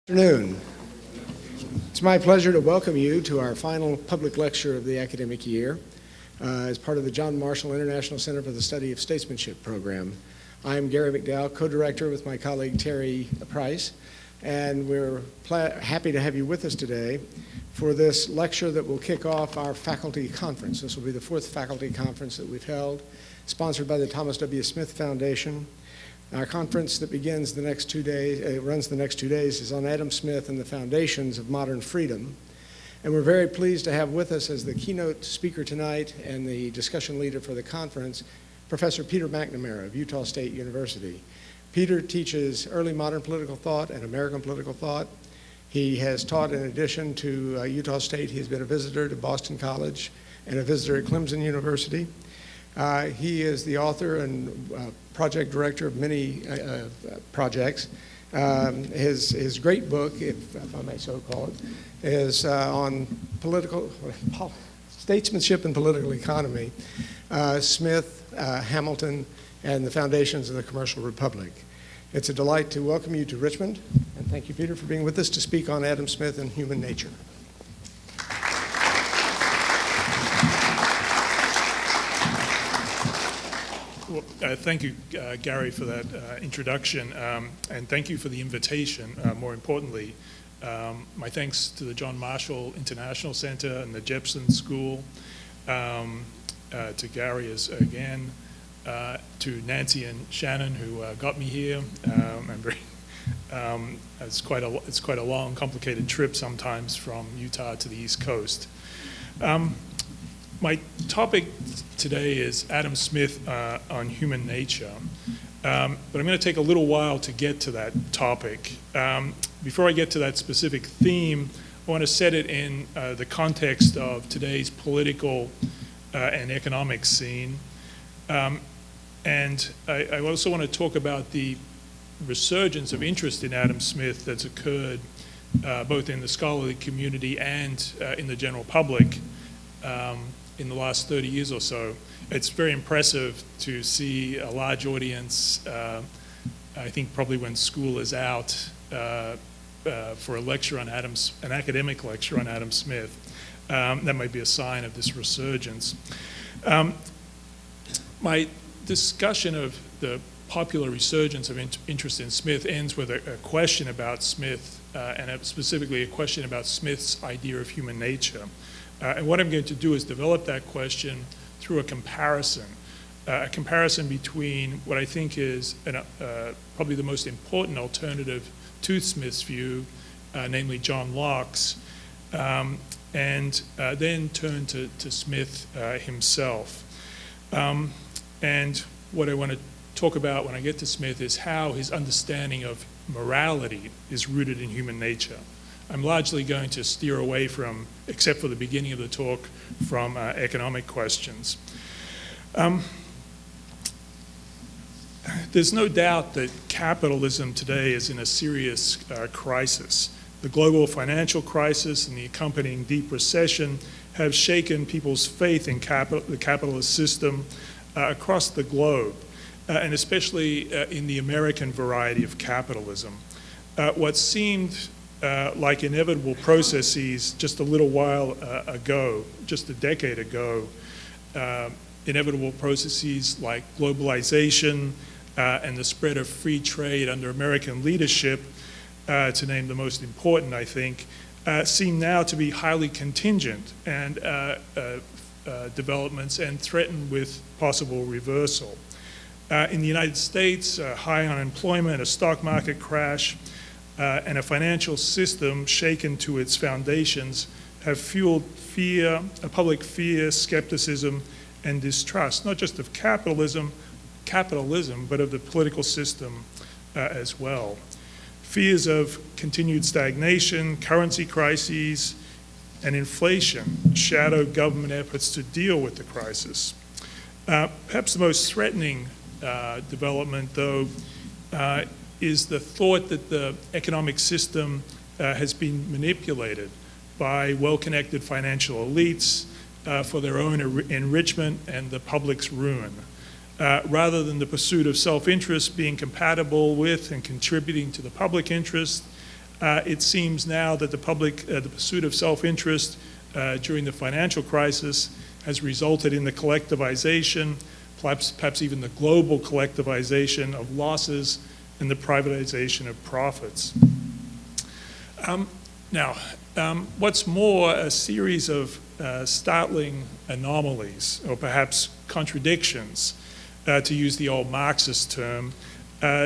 Good afternoon. It's my pleasure to welcome you to our final public lecture of the academic year as part of the John Marshall International Center for the Study of Statesmanship program. I'm Gary McDowell, co-director with my colleague Terry Price, and we're happy to have you with us today for this lecture that will kick off our faculty conference. This will be the fourth faculty conference that we've held, sponsored by the Thomas W. Smith Foundation. Our conference that begins the next 2 days, runs the next 2 days, is on Adam Smith and the Foundations of Modern Freedom. And we're very pleased to have with us as the keynote speaker tonight and the discussion leader for the conference, Professor Peter McNamara of Utah State University. Peter teaches early modern political thought and American political thought. He has taught, in addition to Utah State, he's been a visitor to Boston College and a visitor at Clemson University. He is the author and project director of many projects. His great book, if I may so call it, is on statesmanship and political economy, Smith, Hamilton, and the Foundations of the Commercial Republic. It's a delight to welcome you to Richmond, and thank you, Peter, for being with us to speak on Adam Smith and human nature. Well, thank you, Gary, for that introduction, and thank you for the invitation, more importantly. My thanks to the John Marshall International Center and the Jepson School, to Gary again, to Nancy and Shannon who got me here. It's quite a long, complicated trip sometimes from Utah to the East Coast. My topic today is Adam Smith on human nature, but I'm going to take a little while to get to that topic. Before I get to that specific theme, I want to set it in the context of today's political and economic scene. And I also want to talk about the resurgence of interest in Adam Smith that's occurred both in the scholarly community and in the general public in the last 30 years or so. It's very impressive to see a large audience, I think probably when school is out, for a lecture on an academic lecture on Adam Smith. That might be a sign of this resurgence. My discussion of the popular resurgence of interest in Smith ends with a question about Smith, and specifically a question about Smith's idea of human nature. And what I'm going to do is develop that question through a comparison between what I think is probably the most important alternative to Smith's view, namely John Locke's, and then turn to Smith himself. And what I want to talk about when I get to Smith is how his understanding of morality is rooted in human nature. I'm largely going to steer away from, except for the beginning of the talk, from economic questions. There's no doubt that capitalism today is in a serious crisis. The global financial crisis and the accompanying deep recession have shaken people's faith in the capitalist system across the globe, and especially in the American variety of capitalism. What seemed like inevitable processes just a little while ago, just a decade ago, inevitable processes like globalization and the spread of free trade under American leadership, to name the most important, I think, seem now to be highly contingent and developments and threatened with possible reversal. In the United States, high unemployment, a stock market crash, and a financial system shaken to its foundations have fueled fear, public fear, skepticism, and distrust, not just of capitalism, but of the political system as well. Fears of continued stagnation, currency crises, and inflation shadow government efforts to deal with the crisis. Perhaps the most threatening development, though, is the thought that the economic system has been manipulated by well-connected financial elites for their own enrichment and the public's ruin. Rather than the pursuit of self-interest being compatible with and contributing to the public interest, it seems now that the pursuit of self-interest during the financial crisis has resulted in the collectivization, perhaps even the global collectivization of losses and the privatization of profits. What's more, a series of startling anomalies, or perhaps contradictions, to use the old Marxist term,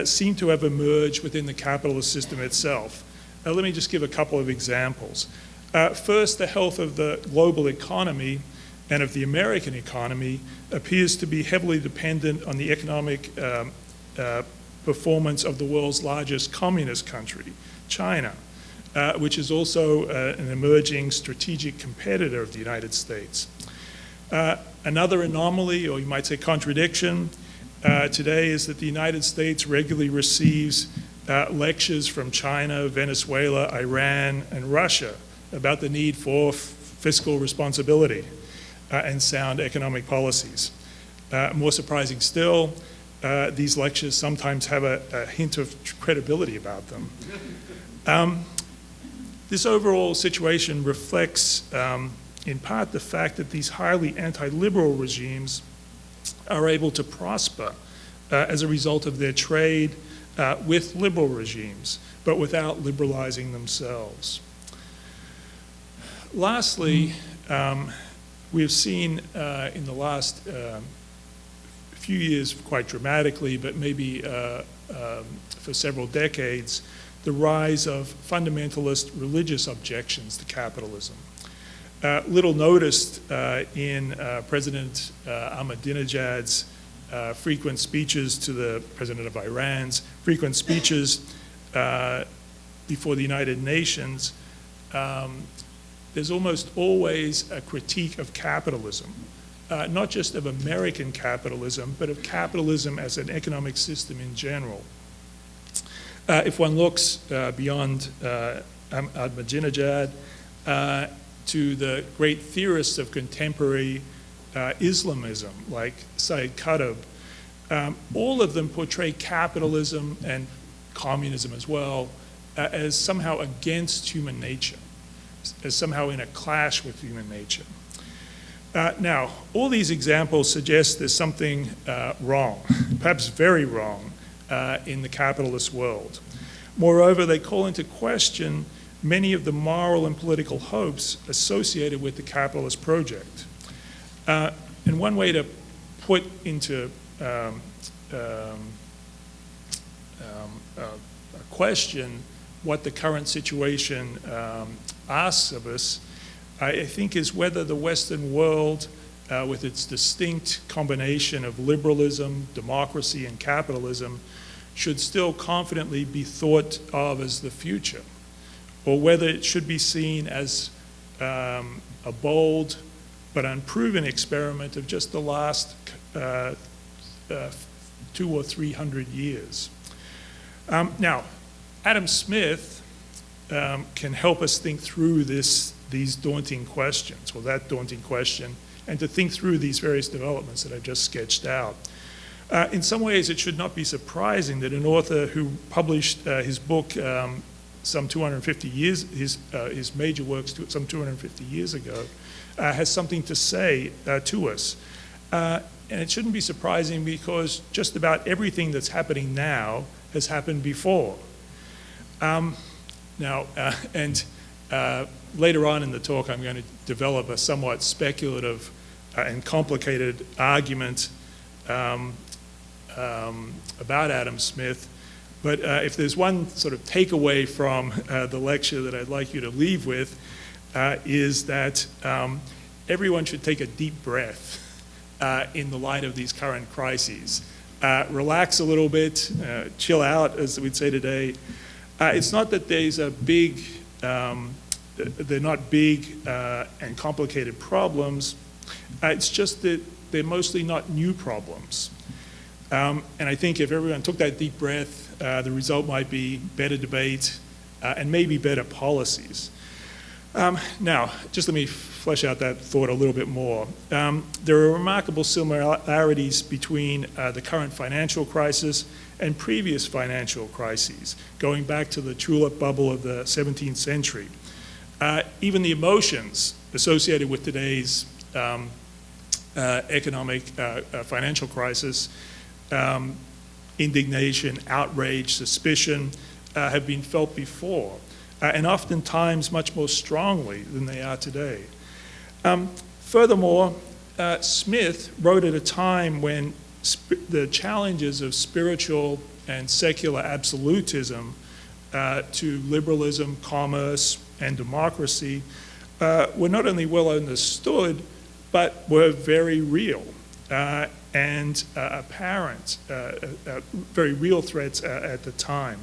seem to have emerged within the capitalist system itself. Let me just give a couple of examples. First, the health of the global economy and of the American economy appears to be heavily dependent on the economic performance of the world's largest communist country, China, which is also an emerging strategic competitor of the United States. Another anomaly, or you might say contradiction, today is that the United States regularly receives lectures from China, Venezuela, Iran, and Russia about the need for fiscal responsibility and sound economic policies. More surprising still, these lectures sometimes have a hint of credibility about them. This overall situation reflects, in part, the fact that these highly anti-liberal regimes are able to prosper as a result of their trade with liberal regimes, but without liberalizing themselves. Lastly, we have seen in the last few years quite dramatically, but maybe for several decades, the rise of fundamentalist religious objections to capitalism. Little noticed in President Ahmadinejad's frequent speeches to the President of Iran's frequent speeches before the United Nations, there's almost always a critique of capitalism, not just of American capitalism, but of capitalism as an economic system in general. If one looks beyond Ahmadinejad to the great theorists of contemporary Islamism, like Sayyid Qutb, all of them portray capitalism and communism as well as somehow against human nature, as somehow in a clash with human nature. Now, all these examples suggest there's something wrong, perhaps very wrong, in the capitalist world. Moreover, they call into question many of the moral and political hopes associated with the capitalist project. And one way to put into a question what the current situation asks of us, I think, is whether the Western world, with its distinct combination of liberalism, democracy, and capitalism, should still confidently be thought of as the future, or whether it should be seen as a bold but unproven experiment of just the last 200 or 300 years. Now, Adam Smith can help us think through these daunting questions, or that daunting question, and to think through these various developments that I've just sketched out. In some ways, it should not be surprising that an author who published his book some 250 years, his major works some 250 years ago, has something to say to us. And it shouldn't be surprising because just about everything that's happening now has happened before. Later on in the talk, I'm going to develop a somewhat speculative and complicated argument about Adam Smith. But if there's one sort of takeaway from the lecture that I'd like you to leave with, is that everyone should take a deep breath in the light of these current crises. Relax a little bit, chill out, as we'd say today. It's not that there's a big, they're not big and complicated problems. It's just that they're mostly not new problems. And I think if everyone took that deep breath, the result might be better debate and maybe better policies. Now, just let me flesh out that thought a little bit more. There are remarkable similarities between the current financial crisis and previous financial crises, going back to the tulip bubble of the 17th century. Even the emotions associated with today's economic financial crisis, indignation, outrage, suspicion, have been felt before, and oftentimes much more strongly than they are today. Furthermore, Smith wrote at a time when the challenges of spiritual and secular absolutism to liberalism, commerce, and democracy were not only well understood, but were very real and apparent, very real threats at the time.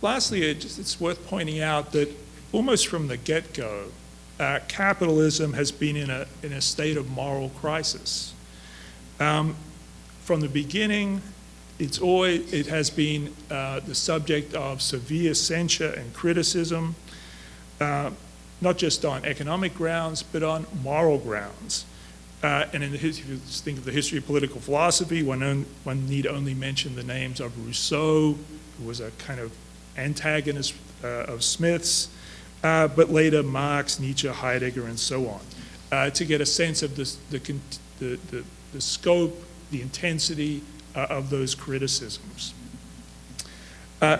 Lastly, it's worth pointing out that almost from the get-go, capitalism has been in a state of moral crisis. From the beginning, it has been the subject of severe censure and criticism, not just on economic grounds, but on moral grounds. And if you think of the history of political philosophy, one need only mention the names of Rousseau, who was a kind of antagonist of Smith's, but later Marx, Nietzsche, Heidegger, and so on, to get a sense of the scope, the intensity of those criticisms.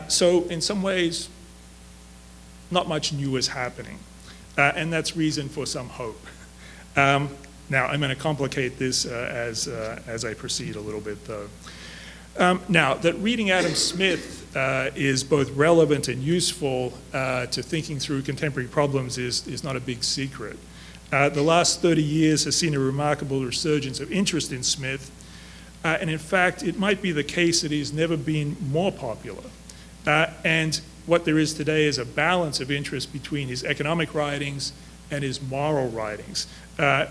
So in some ways, not much new is happening, and that's reason for some hope. Now, I'm going to complicate this as I proceed a little bit, though. Now, that reading Adam Smith is both relevant and useful to thinking through contemporary problems is not a big secret. The last 30 years has seen a remarkable resurgence of interest in Smith, and in fact, it might be the case that he's never been more popular. And what there is today is a balance of interest between his economic writings and his moral writings,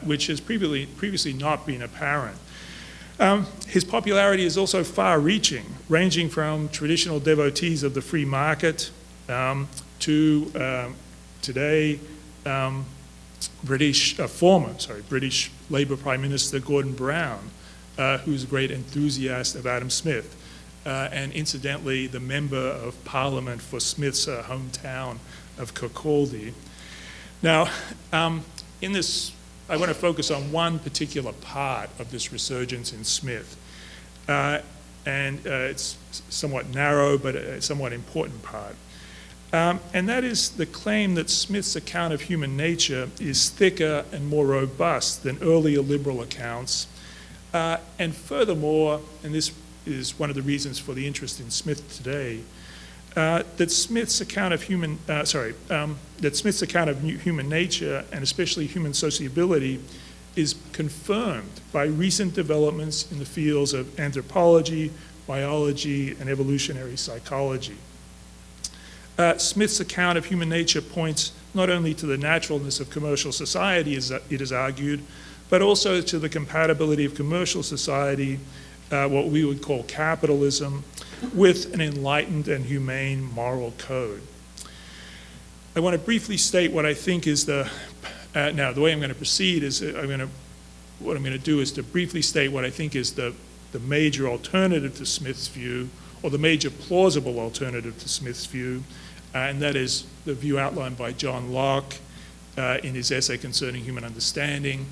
which has previously not been apparent. His popularity is also far-reaching, ranging from traditional devotees of the free market to today former British Labour Prime Minister Gordon Brown, who's a great enthusiast of Adam Smith, and incidentally the Member of Parliament for Smith's hometown of Kirkcaldy. Now, in this, I want to focus on one particular part of this resurgence in Smith, and it's somewhat narrow, but a somewhat important part. And that is the claim that Smith's account of human nature is thicker and more robust than earlier liberal accounts. And furthermore, and this is one of the reasons for the interest in Smith today, that Smith's account of human nature, and especially human sociability, is confirmed by recent developments in the fields of anthropology, biology, and evolutionary psychology. Smith's account of human nature points not only to the naturalness of commercial society, as it is argued, but also to the compatibility of commercial society, what we would call capitalism, with an enlightened and humane moral code. I want to briefly state what I think is now the way I'm going to proceed is what I'm going to do is to briefly state what I think is the major alternative to Smith's view, or the major plausible alternative to Smith's view, and that is the view outlined by John Locke in his essay concerning human understanding,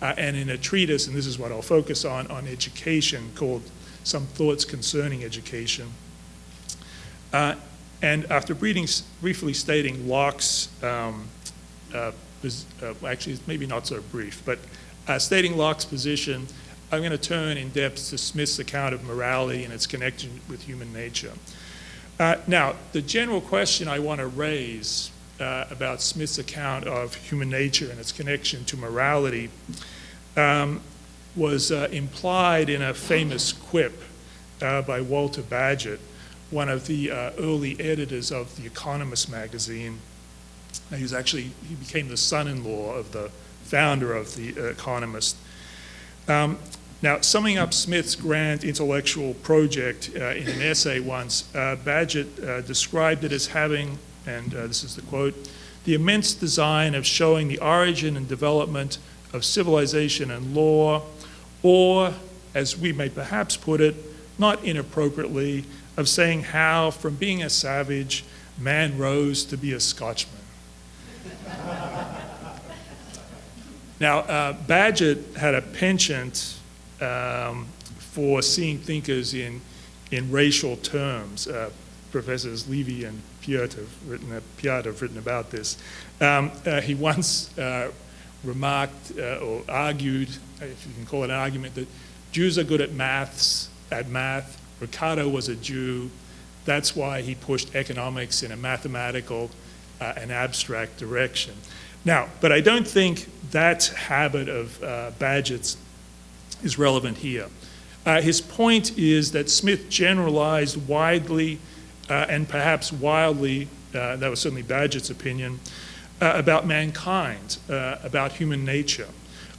and in a treatise, and this is what I'll focus on education, called Some Thoughts Concerning Education. And after briefly stating Locke's, actually it's maybe not so brief, but stating Locke's position, I'm going to turn in depth to Smith's account of morality and its connection with human nature. Now, the general question I want to raise about Smith's account of human nature and its connection to morality was implied in a famous quip by Walter Badgett, one of the early editors of The Economist magazine. He became the son-in-law of the founder of The Economist. Now, summing up Smith's grand intellectual project in an essay once, Badgett described it as having and this is the quote, "The immense design of showing the origin and development of civilization and law, or, as we may perhaps put it, not inappropriately, of saying how, from being a savage, man rose to be a Scotchman." Now, Badgett had a penchant for seeing thinkers in racial terms. Professors Levy and Piat have written about this. He once remarked or argued, if you can call it an argument, that Jews are good at math. Ricardo was a Jew. That's why he pushed economics in a mathematical and abstract direction. Now, but I don't think that habit of Badgett's is relevant here. His point is that Smith generalized widely and perhaps wildly, that was certainly Badgett's opinion, about mankind, about human nature,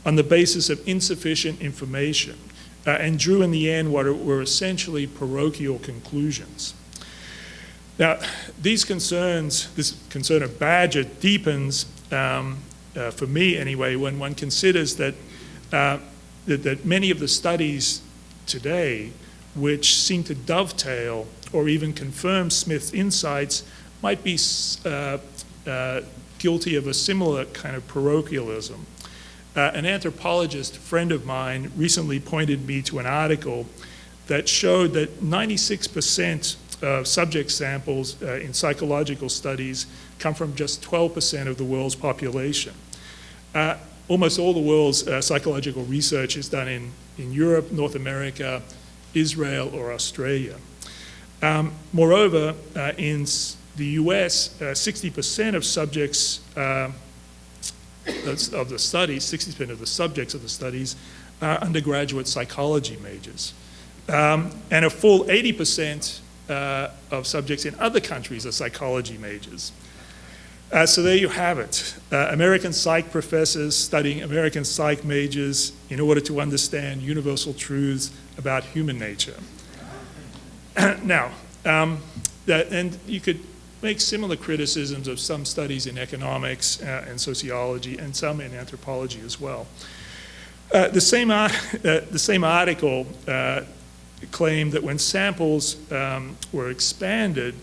on the basis of insufficient information, and drew in the end what were essentially parochial conclusions. Now, this concern of Badgett deepens, for me anyway, when one considers that many of the studies today which seem to dovetail or even confirm Smith's insights might be guilty of a similar kind of parochialism. An anthropologist friend of mine recently pointed me to an article that showed that 96% of subject samples in psychological studies come from just 12% of the world's population. Almost all the world's psychological research is done in Europe, North America, Israel, or Australia. Moreover, in the US, 60% of subjects of the studies, 60% of the subjects of the studies are undergraduate psychology majors. And a full 80% of subjects in other countries are psychology majors. So there you have it. American psych professors studying American psych majors in order to understand universal truths about human nature. Now, and you could make similar criticisms of some studies in economics and sociology and some in anthropology as well. The same article claimed that when samples were expanded,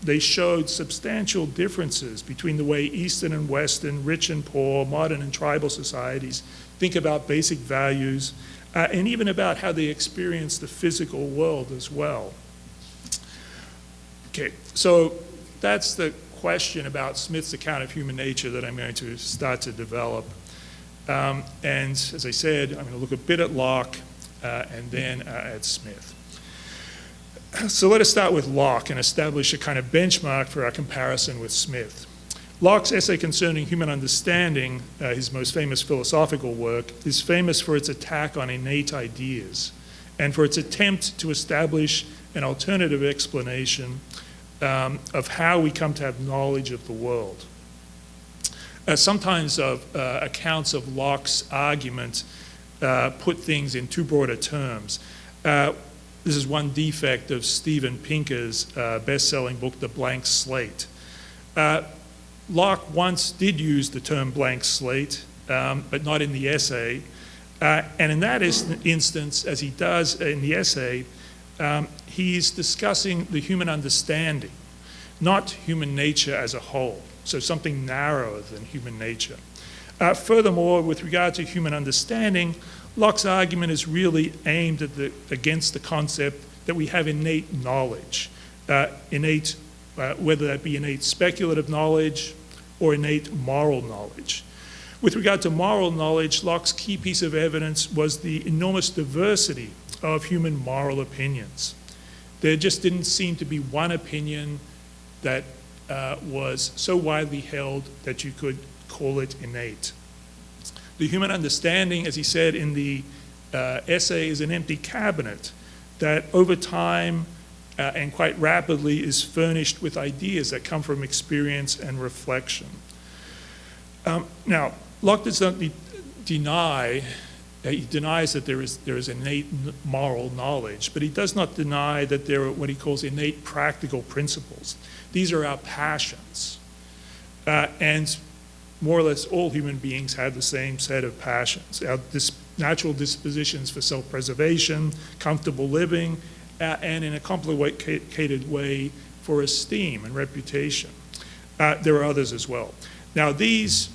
they showed substantial differences between the way Eastern and Western, rich and poor, modern and tribal societies think about basic values, and even about how they experience the physical world as well. Okay, so that's the question about Smith's account of human nature that I'm going to start to develop. And as I said, I'm going to look a bit at Locke and then at Smith. So let us start with Locke and establish a kind of benchmark for our comparison with Smith. Locke's essay concerning human understanding, his most famous philosophical work, is famous for its attack on innate ideas and for its attempt to establish an alternative explanation of how we come to have knowledge of the world. Sometimes accounts of Locke's argument put things in too broad terms. This is one defect of Steven Pinker's best-selling book, The Blank Slate. Locke once did use the term blank slate, but not in the essay. And in that instance, as he does in the essay, he's discussing the human understanding, not human nature as a whole, so something narrower than human nature. Furthermore, with regard to human understanding, Locke's argument is really aimed against the concept that we have innate knowledge, whether that be innate speculative knowledge or innate moral knowledge. With regard to moral knowledge, Locke's key piece of evidence was the enormous diversity of human moral opinions. There just didn't seem to be one opinion that was so widely held that you could call it innate. The human understanding, as he said in the essay, is an empty cabinet that over time and quite rapidly is furnished with ideas that come from experience and reflection. Now, Locke does not deny He denies that there is innate moral knowledge, but he does not deny that there are what he calls innate practical principles. These are our passions. And more or less all human beings have the same set of passions. Our natural dispositions for self-preservation, comfortable living, and in a complicated way for esteem and reputation. There are others as well. Now, these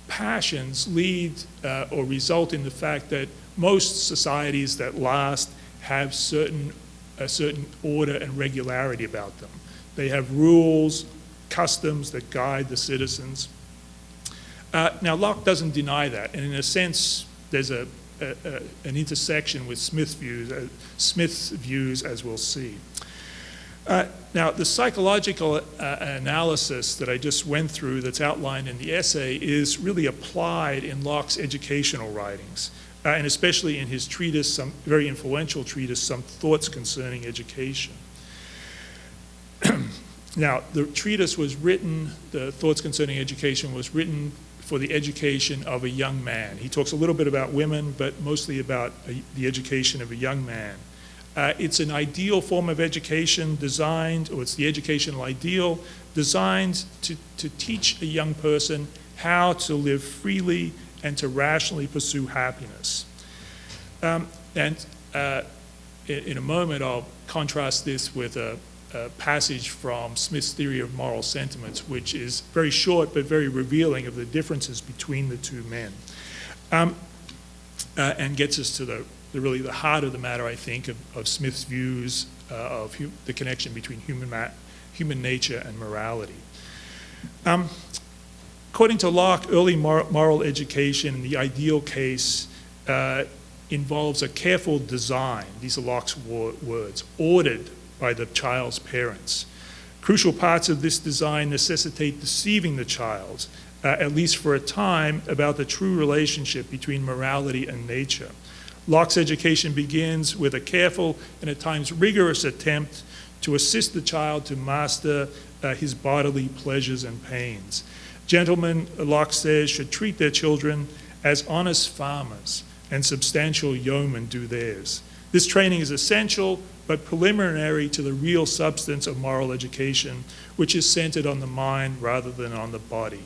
passions lead or result in the fact that most societies that last have a certain order and regularity about them. They have rules, customs that guide the citizens. Now, Locke doesn't deny that, and in a sense, there's an intersection with Smith's views, as we'll see. Now, the psychological analysis that I just went through that's outlined in the essay is really applied in Locke's educational writings, and especially in his treatise, some very influential treatise, Some Thoughts Concerning Education. Now, the treatise was written, the Thoughts Concerning Education was written for the education of a young man. He talks a little bit about women, but mostly about the education of a young man. It's an ideal form of education designed, or it's the educational ideal, designed to teach a young person how to live freely and to rationally pursue happiness. In a moment, I'll contrast this with a passage from Smith's Theory of Moral Sentiments, which is very short but very revealing of the differences between the two men, and gets us to really the heart of the matter, I think, of Smith's views of the connection between human nature and morality. According to Locke, early moral education in the ideal case involves a careful design, these are Locke's words, ordered by the child's parents. Crucial parts of this design necessitate deceiving the child, at least for a time, about the true relationship between morality and nature. Locke's education begins with a careful and at times rigorous attempt to assist the child to master his bodily pleasures and pains. Gentlemen, Locke says, should treat their children as honest farmers and substantial yeomen do theirs. This training is essential but preliminary to the real substance of moral education, which is centered on the mind rather than on the body.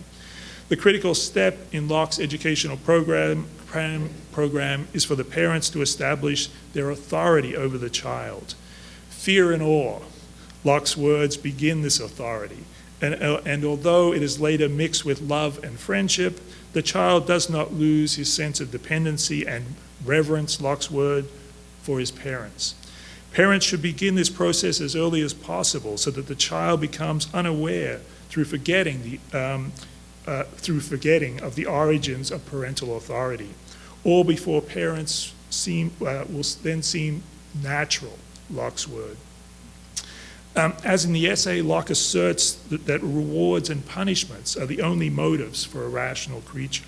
The critical step in Locke's educational program is for the parents to establish their authority over the child. Fear and awe, Locke's words, begin this authority. And although it is later mixed with love and friendship, the child does not lose his sense of dependency and reverence, Locke's word, for his parents. Parents should begin this process as early as possible so that the child becomes unaware through forgetting of the origins of parental authority. All before parents will then seem natural, Locke's word. As in the essay, Locke asserts that rewards and punishments are the only motives for a rational creature.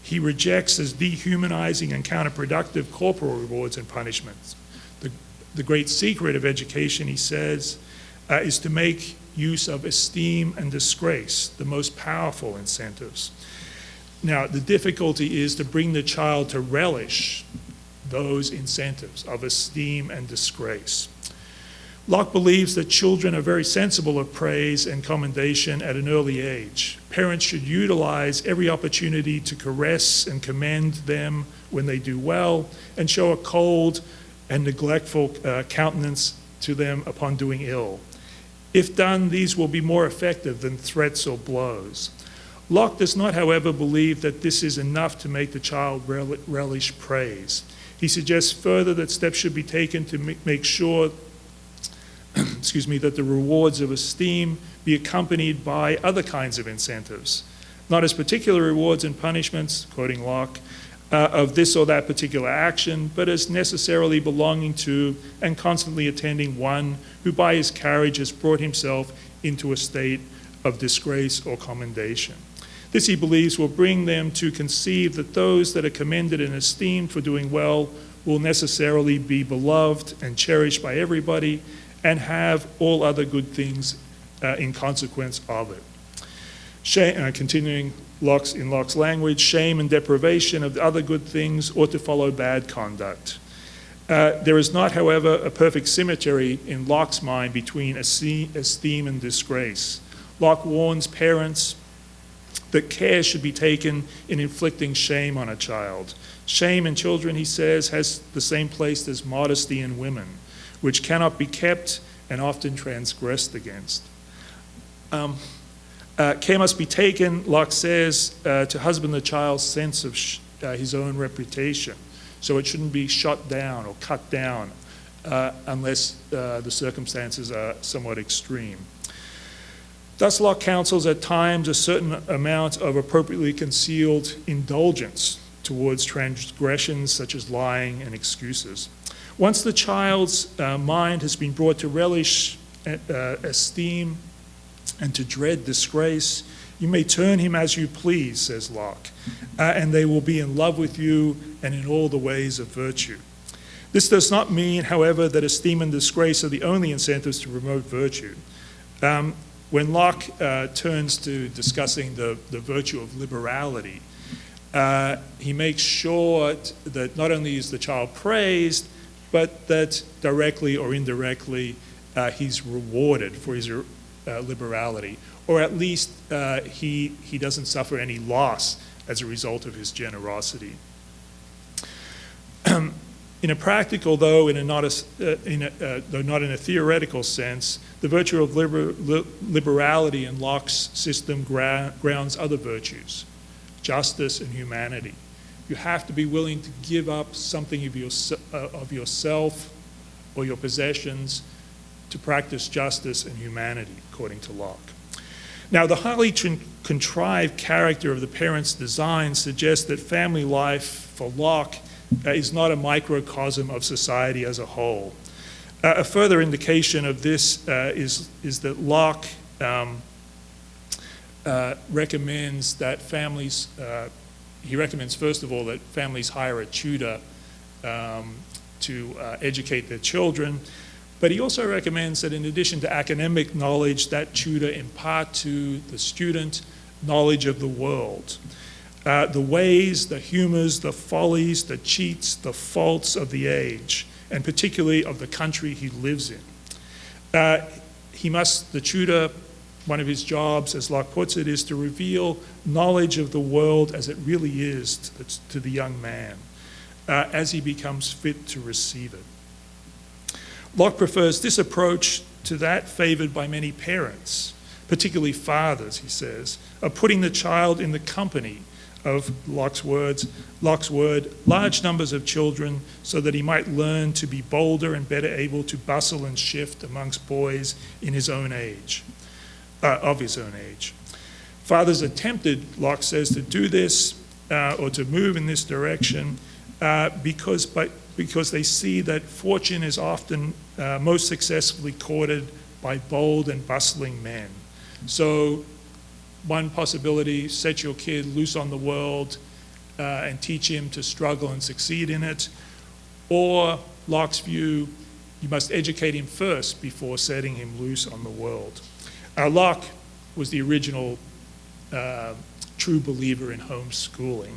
He rejects as dehumanizing and counterproductive corporal rewards and punishments. The great secret of education, he says, is to make use of esteem and disgrace, the most powerful incentives. Now, the difficulty is to bring the child to relish those incentives of esteem and disgrace. Locke believes that children are very sensible of praise and commendation at an early age. Parents should utilize every opportunity to caress and commend them when they do well, and show a cold and neglectful countenance to them upon doing ill. If done, these will be more effective than threats or blows. Locke does not, however, believe that this is enough to make the child relish praise. He suggests further that steps should be taken to make sure that the rewards of esteem be accompanied by other kinds of incentives, not as particular rewards and punishments, quoting Locke, of this or that particular action, but as necessarily belonging to and constantly attending one who by his carriage has brought himself into a state of disgrace or commendation. This, he believes, will bring them to conceive that those that are commended and esteemed for doing well will necessarily be beloved and cherished by everybody and have all other good things in consequence of it. Shame, continuing in Locke's language, shame and deprivation of the other good things ought to follow bad conduct. There is not, however, a perfect symmetry in Locke's mind between esteem and disgrace. Locke warns parents that care should be taken in inflicting shame on a child. Shame in children, he says, has the same place as modesty in women, which cannot be kept and often transgressed against. Care must be taken, Locke says, to husband the child's sense of his own reputation. So it shouldn't be shot down or cut down unless the circumstances are somewhat extreme. Thus, Locke counsels at times a certain amount of appropriately concealed indulgence towards transgressions such as lying and excuses. Once the child's mind has been brought to relish esteem and to dread disgrace, you may turn him as you please, says Locke, and they will be in love with you and in all the ways of virtue. This does not mean, however, that esteem and disgrace are the only incentives to promote virtue. When Locke turns to discussing the virtue of liberality, he makes sure that not only is the child praised, but that directly or indirectly he's rewarded for his liberality, or at least he doesn't suffer any loss as a result of his generosity. In a practical, though not in a theoretical sense, the virtue of liberality in Locke's system grounds other virtues, justice and humanity. You have to be willing to give up something of yourself or your possessions to practice justice and humanity, according to Locke. Now, the highly contrived character of the parents' design suggests that family life for Locke is not a microcosm of society as a whole. A further indication of this is that Locke recommends that families, he recommends first of all that families hire a tutor to educate their children, but he also recommends that in addition to academic knowledge, that tutor impart to the student knowledge of the world. The ways, the humors, the follies, the cheats, the faults of the age, and particularly of the country he lives in. The tutor, one of his jobs, as Locke puts it, is to reveal knowledge of the world as it really is to the young man, as he becomes fit to receive it. Locke prefers this approach to that favored by many parents, particularly fathers, he says, of putting the child in the company of Locke's word, large numbers of children, so that he might learn to be bolder and better able to bustle and shift amongst boys in his own age, of his own age. Fathers are tempted, Locke says, to do this or to move in this direction because they see that fortune is often most successfully courted by bold and bustling men. So one possibility, set your kid loose on the world and teach him to struggle and succeed in it. Or Locke's view, you must educate him first before setting him loose on the world. Locke was the original true believer in homeschooling.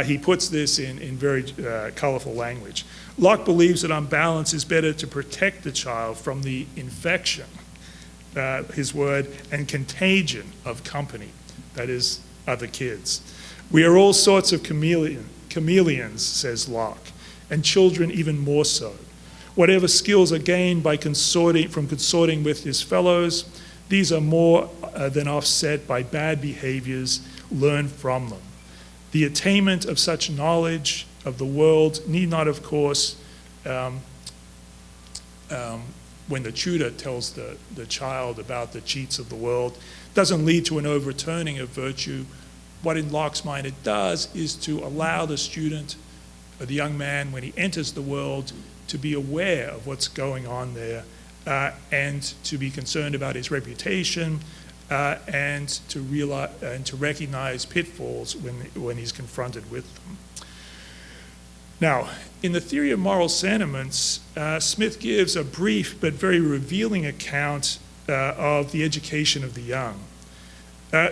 He puts this in very colorful language. Locke believes that on balance it's better to protect the child from the infection, his word, and contagion of company, that is, other kids. We are all sorts of chameleons, says Locke, and children even more so. Whatever skills are gained by consorting with his fellows, these are more than offset by bad behaviors learned from them. The attainment of such knowledge of the world need not, of course, when the tutor tells the child about the cheats of the world, doesn't lead to an overturning of virtue. What in Locke's mind it does is to allow the student, or the young man, when he enters the world, to be aware of what's going on there and to be concerned about his reputation and to realize and to recognize pitfalls when he's confronted with them. Now, in the Theory of Moral Sentiments, Smith gives a brief but very revealing account of the education of the young.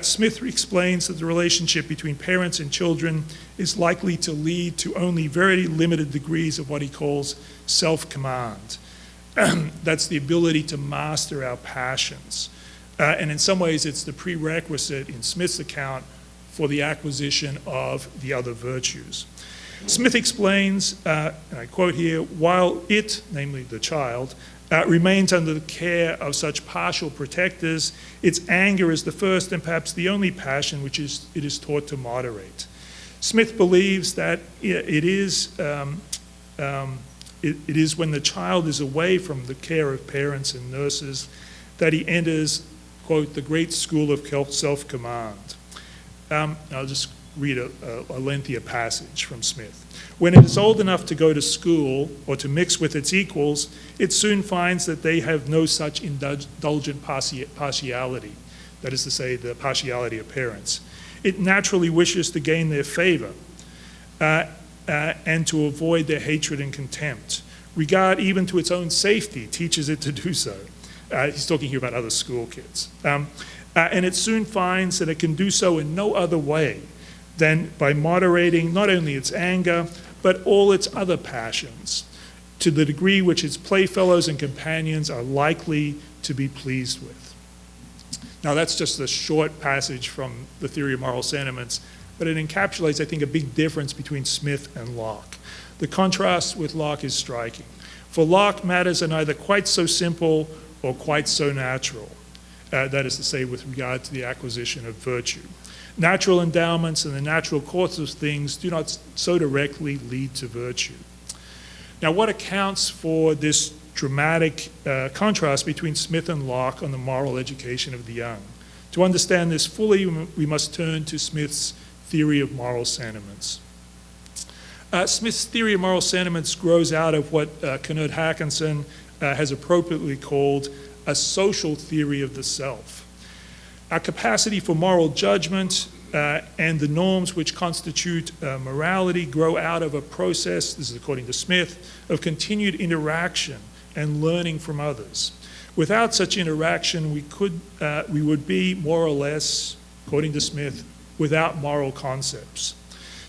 Smith explains that the relationship between parents and children is likely to lead to only very limited degrees of what he calls self-command. That's the ability to master our passions. And in some ways, it's the prerequisite in Smith's account for the acquisition of the other virtues. Smith explains, and I quote here, while it, namely the child, remains under the care of such partial protectors, its anger is the first and perhaps the only passion which it is taught to moderate. Smith believes that it is when the child is away from the care of parents and nurses that he enters, quote, the great school of self-command. I'll just read a lengthier passage from Smith. When it is old enough to go to school or to mix with its equals, it soon finds that they have no such indulgent partiality, that is to say, the partiality of parents. It naturally wishes to gain their favor and to avoid their hatred and contempt. Regard even to its own safety teaches it to do so. He's talking here about other school kids. And it soon finds that it can do so in no other way than by moderating not only its anger, but all its other passions, to the degree which its playfellows and companions are likely to be pleased with. Now, that's just a short passage from the Theory of Moral Sentiments, but it encapsulates, I think, a big difference between Smith and Locke. The contrast with Locke is striking. For Locke, matters are neither quite so simple or quite so natural, that is to say, with regard to the acquisition of virtue. Natural endowments and the natural course of things do not so directly lead to virtue. Now, what accounts for this dramatic contrast between Smith and Locke on the moral education of the young? To understand this fully, we must turn to Smith's theory of moral sentiments. Smith's theory of moral sentiments grows out of what Knut Haakonssen has appropriately called a social theory of the self. Our capacity for moral judgment and the norms which constitute morality grow out of a process, this is according to Smith, of continued interaction and learning from others. Without such interaction, we would be more or less, according to Smith, without moral concepts.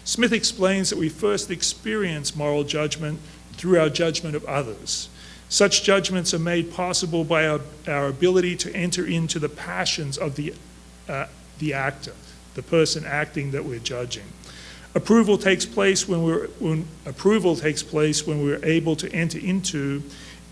Smith explains that we first experience moral judgment through our judgment of others. Such judgments are made possible by our ability to enter into the passions of the actor, the person acting that we're judging. Approval takes place when we're able to enter into,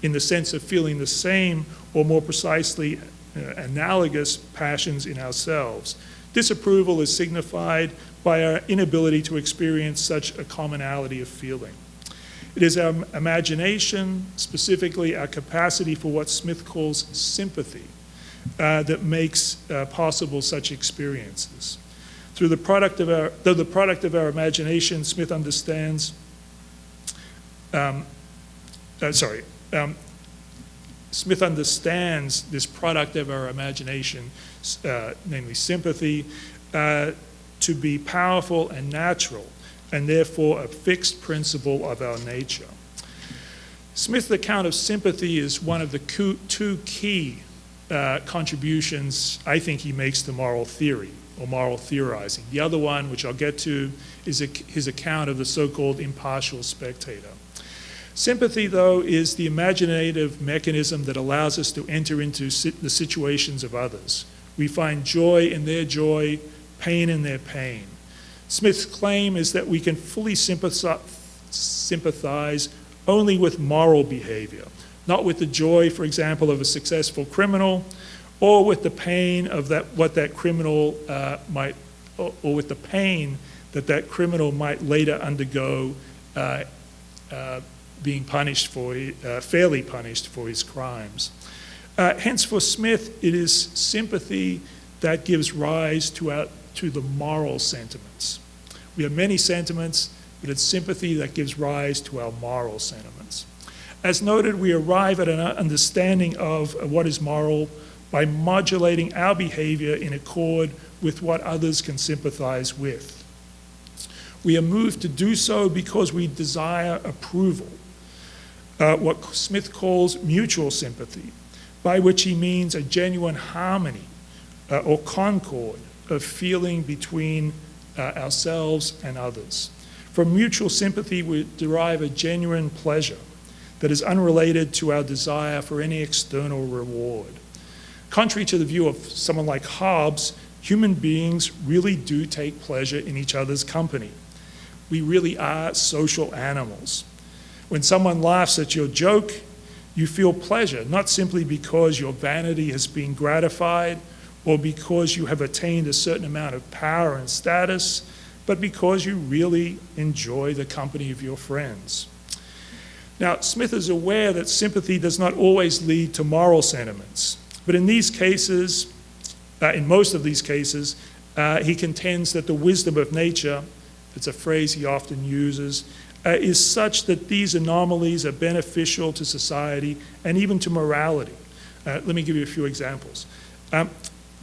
in the sense of feeling the same, or more precisely, analogous passions in ourselves. Disapproval is signified by our inability to experience such a commonality of feeling. It is our imagination, specifically our capacity for what Smith calls sympathy, that makes possible such experiences. Though the product of our imagination, Smith understands. Smith understands this product of our imagination, namely sympathy, to be powerful and natural, and therefore a fixed principle of our nature. Smith's account of sympathy is one of the two key contributions I think he makes to moral theory or moral theorizing. The other one, which I'll get to, is his account of the so-called impartial spectator. Sympathy, though, is the imaginative mechanism that allows us to enter into the situations of others. We find joy in their joy, pain in their pain. Smith's claim is that we can fully sympathize only with moral behavior, not with the joy, for example, of a successful criminal, or with the pain of what that criminal might, or with the pain that criminal might later undergo being punished for, fairly punished for his crimes. Hence, for Smith, it is sympathy that gives rise to the moral sentiments. We have many sentiments, but it's sympathy that gives rise to our moral sentiments. As noted, we arrive at an understanding of what is moral by modulating our behavior in accord with what others can sympathize with. We are moved to do so because we desire approval, what Smith calls mutual sympathy. by which he means a genuine harmony or concord of feeling between ourselves and others. From mutual sympathy, we derive a genuine pleasure that is unrelated to our desire for any external reward. Contrary to the view of someone like Hobbes, human beings really do take pleasure in each other's company. We really are social animals. When someone laughs at your joke, you feel pleasure, not simply because your vanity has been gratified or because you have attained a certain amount of power and status, but because you really enjoy the company of your friends. Now, Smith is aware that sympathy does not always lead to moral sentiments, but in these cases, in most of these cases, he contends that the wisdom of nature, it's a phrase he often uses, is such that these anomalies are beneficial to society and even to morality. Let me give you a few examples.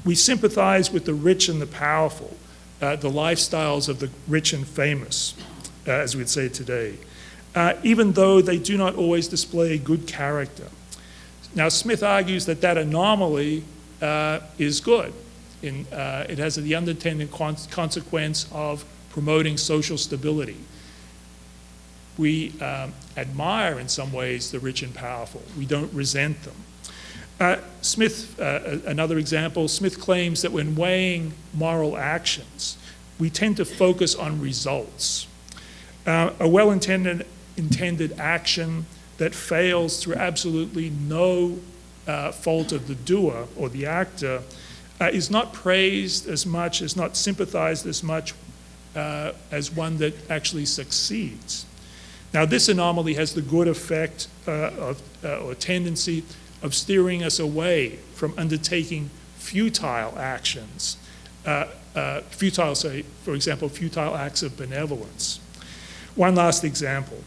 We sympathize with the rich and the powerful, the lifestyles of the rich and famous, as we'd say today, even though they do not always display good character. Now, Smith argues that that anomaly is good. It has the unintended consequence of promoting social stability. We admire, in some ways, the rich and powerful. We don't resent them. Another example, Smith claims that when weighing moral actions, we tend to focus on results. A well-intended action that fails through absolutely no fault of the doer or the actor is not praised as much, is not sympathized as much as one that actually succeeds. Now, this anomaly has the good effect or tendency of steering us away from undertaking futile actions, for example, futile acts of benevolence. One last example.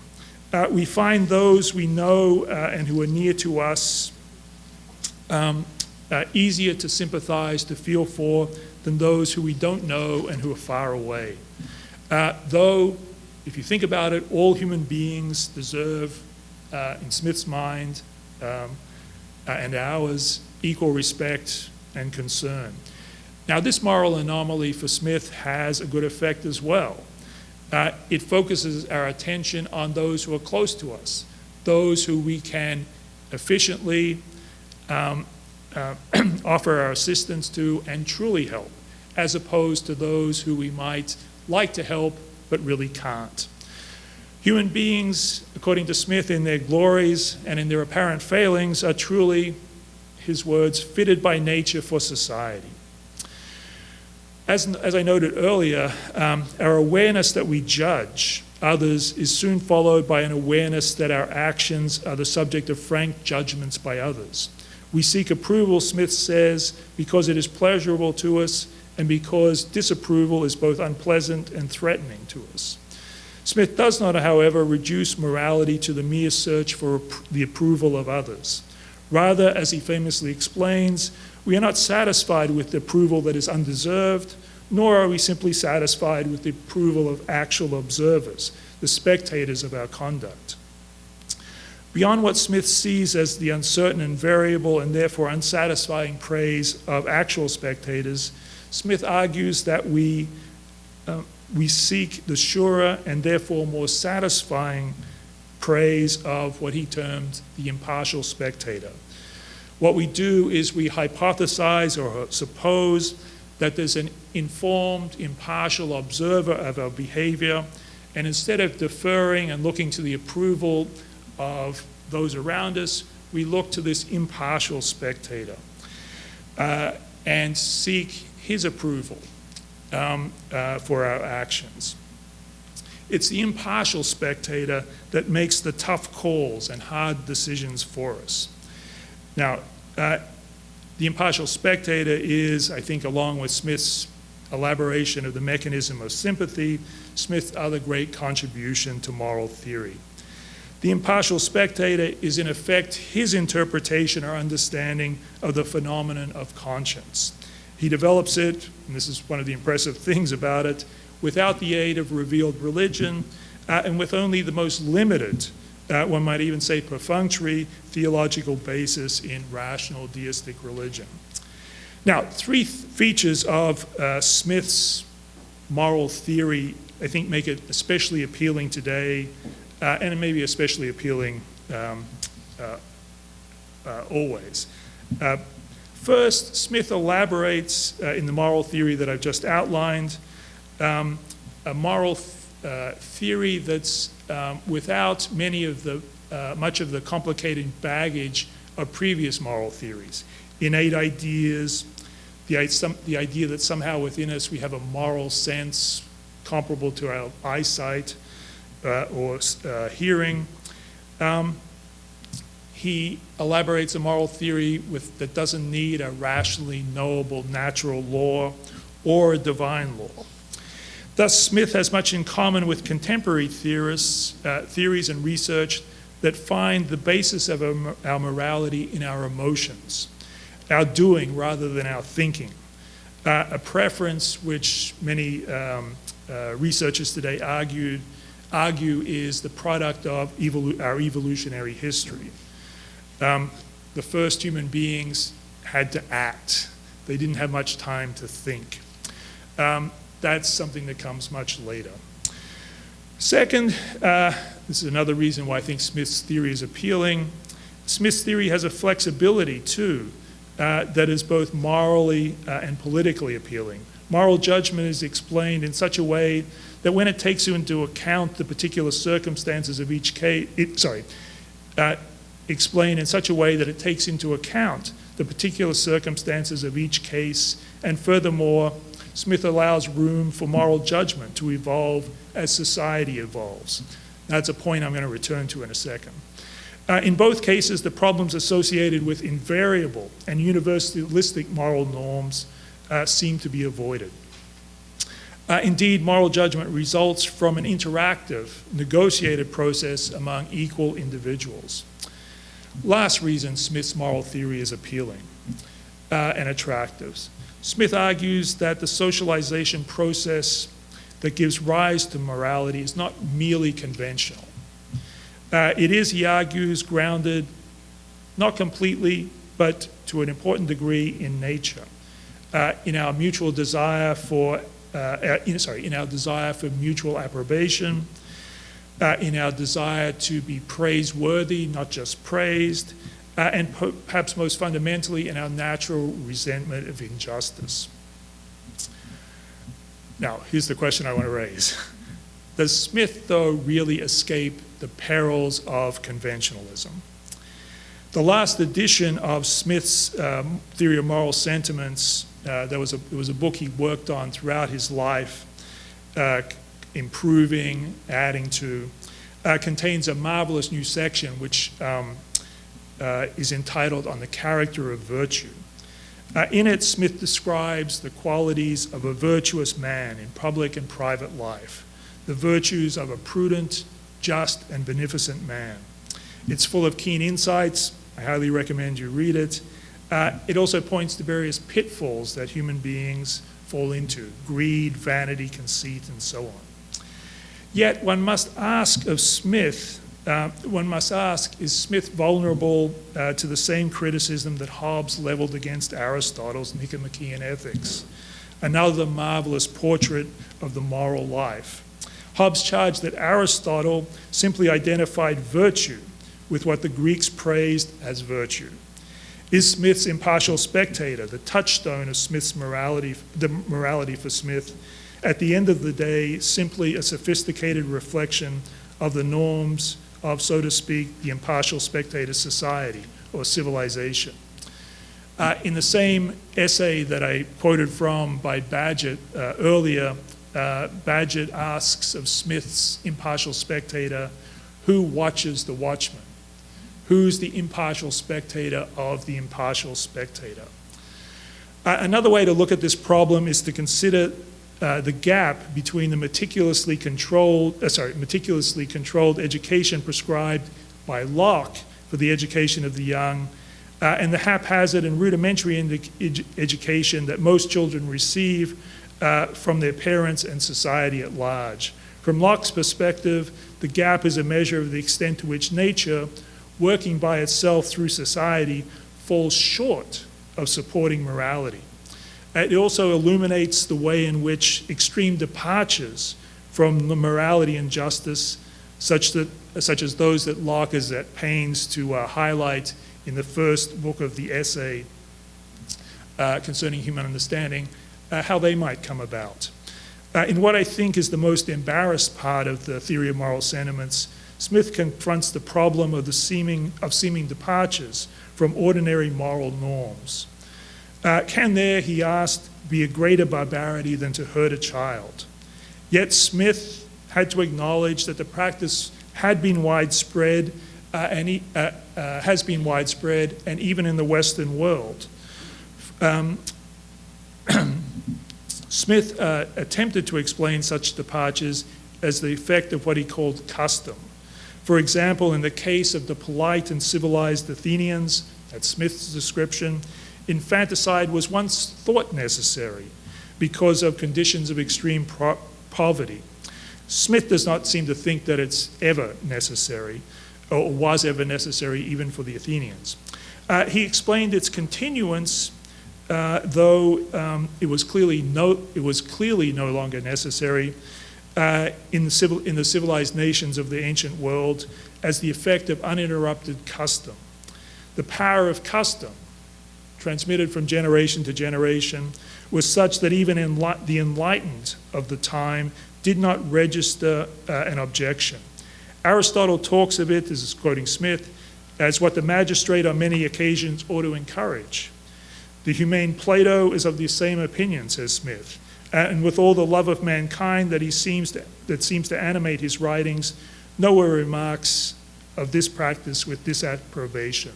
We find those we know and who are near to us easier to sympathize, to feel for, than those who we don't know and who are far away. Though, if you think about it, all human beings deserve, in Smith's mind, and ours, equal respect and concern. Now, this moral anomaly for Smith has a good effect as well. It focuses our attention on those who are close to us, those who we can efficiently offer our assistance to and truly help, as opposed to those who we might like to help but really can't. Human beings, according to Smith, in their glories and in their apparent failings, are truly, his words, fitted by nature for society. As I noted earlier, our awareness that we judge others is soon followed by an awareness that our actions are the subject of frank judgments by others. We seek approval, Smith says, because it is pleasurable to us and because disapproval is both unpleasant and threatening to us. Smith does not, however, reduce morality to the mere search for the approval of others. Rather, as he famously explains, we are not satisfied with the approval that is undeserved, nor are we simply satisfied with the approval of actual observers, the spectators of our conduct. Beyond what Smith sees as the uncertain and variable and therefore unsatisfying praise of actual spectators, Smith argues that we seek the surer and therefore more satisfying praise of what he termed the impartial spectator. What we do is we hypothesize or suppose that there's an informed, impartial observer of our behavior, and instead of deferring and looking to the approval of those around us, we look to this impartial spectator and seek his approval for our actions. It's the impartial spectator that makes the tough calls and hard decisions for us. Now, the impartial spectator is, I think, along with Smith's elaboration of the mechanism of sympathy, Smith's other great contribution to moral theory. The impartial spectator is, in effect, his interpretation or understanding of the phenomenon of conscience. He develops it, and this is one of the impressive things about it, without the aid of revealed religion and with only the most limited one might even say perfunctory, theological basis in rational deistic religion. Now, three features of Smith's moral theory, I think, make it especially appealing today, and maybe especially appealing always. First, Smith elaborates in the moral theory that I've just outlined, a moral theory that's without much of the complicated baggage of previous moral theories. Innate ideas, the idea that somehow within us we have a moral sense comparable to our eyesight or hearing. He elaborates a moral theory that doesn't need a rationally knowable natural law or a divine law. Thus, Smith has much in common with contemporary theorists, theories and research that find the basis of our morality in our emotions, our doing rather than our thinking, a preference which many researchers today argue is the product of our evolutionary history. The first human beings had to act. They didn't have much time to think. That's something that comes much later. Second, this is another reason why I think Smith's theory is appealing. Smith's theory has a flexibility, too, that is both morally and politically appealing. Moral judgment is explained in such a way that when it takes into account the particular circumstances of each case, explained in such a way that it takes into account the particular circumstances of each case, and furthermore, Smith allows room for moral judgment to evolve as society evolves. That's a point I'm going to return to in a second. In both cases, the problems associated with invariable and universalistic moral norms seem to be avoided. Indeed, moral judgment results from an interactive, negotiated process among equal individuals. Last reason Smith's moral theory is appealing and attractive. Smith argues that the socialization process that gives rise to morality is not merely conventional. It is, he argues, grounded not completely, but to an important degree in nature, in our mutual desire for, in our desire for mutual approbation, in our desire to be praiseworthy, not just praised, and perhaps most fundamentally in our natural resentment of injustice. Now, here's the question I want to raise. Does Smith, though, really escape the perils of conventionalism? The last edition of Smith's Theory of Moral Sentiments, there was a book he worked on throughout his life, improving, adding to, contains a marvelous new section which is entitled On the Character of Virtue. In it, Smith describes the qualities of a virtuous man in public and private life, the virtues of a prudent, just, and beneficent man. It's full of keen insights. I highly recommend you read it. It also points to various pitfalls that human beings fall into: greed, vanity, conceit, and so on. Yet one must ask of Smith, is Smith vulnerable to the same criticism that Hobbes leveled against Aristotle's Nicomachean Ethics, another marvelous portrait of the moral life? Hobbes charged that Aristotle simply identified virtue with what the Greeks praised as virtue. Is Smith's impartial spectator, the touchstone of Smith's morality, the morality for Smith, at the end of the day, simply a sophisticated reflection of the norms of, so to speak, the impartial spectator society or civilization? In the same essay that I quoted from by Badgett earlier, Badgett asks of Smith's impartial spectator, who watches the watchman? Who's the impartial spectator of the impartial spectator? Another way to look at this problem is to consider the gap between the meticulously controlled education prescribed by Locke for the education of the young, and the haphazard and rudimentary education that most children receive from their parents and society at large, From Locke's perspective, the gap is a measure of the extent to which nature, working by itself through society, falls short of supporting morality. It also illuminates the way in which extreme departures from the morality and justice, such as those that Locke is at pains to highlight in the first book of the essay concerning human understanding, how they might come about. In what I think is the most embarrassed part of the theory of moral sentiments, Smith confronts the problem of seeming departures from ordinary moral norms. Can there, he asked, be a greater barbarity than to hurt a child? Yet Smith had to acknowledge that the practice had been widespread has been widespread, and even in the Western world. Smith attempted to explain such departures as the effect of what he called custom. For example, in the case of the polite and civilized Athenians, that's Smith's description, infanticide was once thought necessary because of conditions of extreme poverty. Smith does not seem to think that it's ever necessary, or was ever necessary even for the Athenians. He explained its continuance, though it was clearly no longer necessary in the civilized nations of the ancient world as the effect of uninterrupted custom. The power of custom, transmitted from generation to generation, was such that even the enlightened of the time did not register an objection. Aristotle talks of it, this is quoting Smith, as what the magistrate on many occasions ought to encourage. The humane Plato is of the same opinion, says Smith, and with all the love of mankind that seems to animate his writings, nowhere remarks of this practice with disapprobation.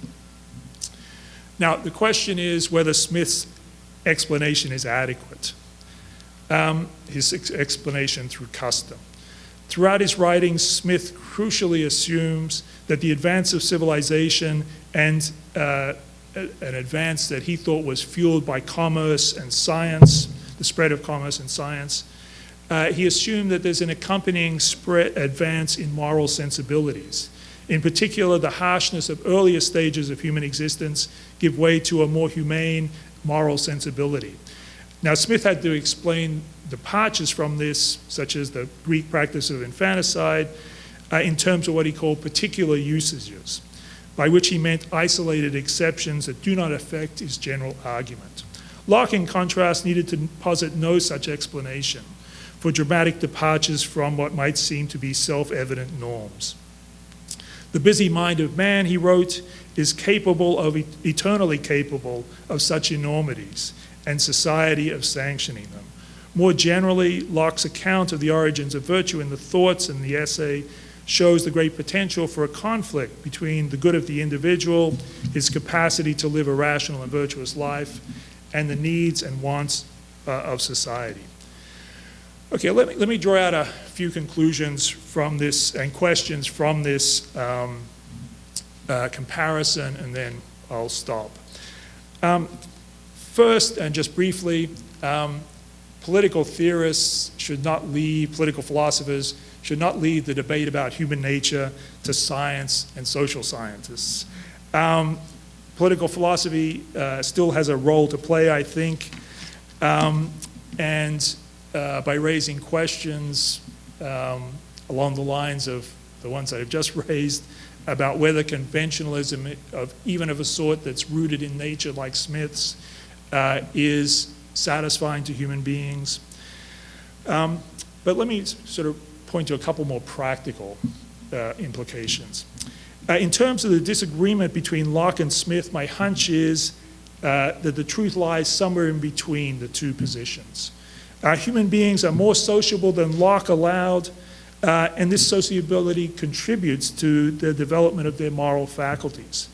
Now, the question is whether Smith's explanation is adequate, his explanation through custom. Throughout his writings, Smith crucially assumes that the advance of civilization and an advance that he thought was fueled by commerce and science, the spread of commerce and science, he assumed that there's an accompanying advance in moral sensibilities. In particular, the harshness of earlier stages of human existence give way to a more humane moral sensibility. Now, Smith had to explain departures from this, such as the Greek practice of infanticide, in terms of what he called particular usages, by which he meant isolated exceptions that do not affect his general argument. Locke, in contrast, needed to posit no such explanation for dramatic departures from what might seem to be self-evident norms. The busy mind of man, he wrote, is eternally capable of such enormities, and society of sanctioning them. More generally, Locke's account of the origins of virtue in the thoughts and the essay shows the great potential for a conflict between the good of the individual, his capacity to live a rational and virtuous life, and the needs and wants of society. Okay, let me draw out a few conclusions from this and questions from this comparison, and then I'll stop. First, and just briefly, political theorists should not leave, political philosophers should not leave the debate about human nature to science and social scientists. Political philosophy still has a role to play, I think, and by raising questions along the lines of the ones that I've just raised about whether conventionalism, even of a sort that's rooted in nature like Smith's, is satisfying to human beings. But let me sort of point to a couple more practical implications. In terms of the disagreement between Locke and Smith, my hunch is that the truth lies somewhere in between the two positions. Human beings are more sociable than Locke allowed, and this sociability contributes to the development of their moral faculties,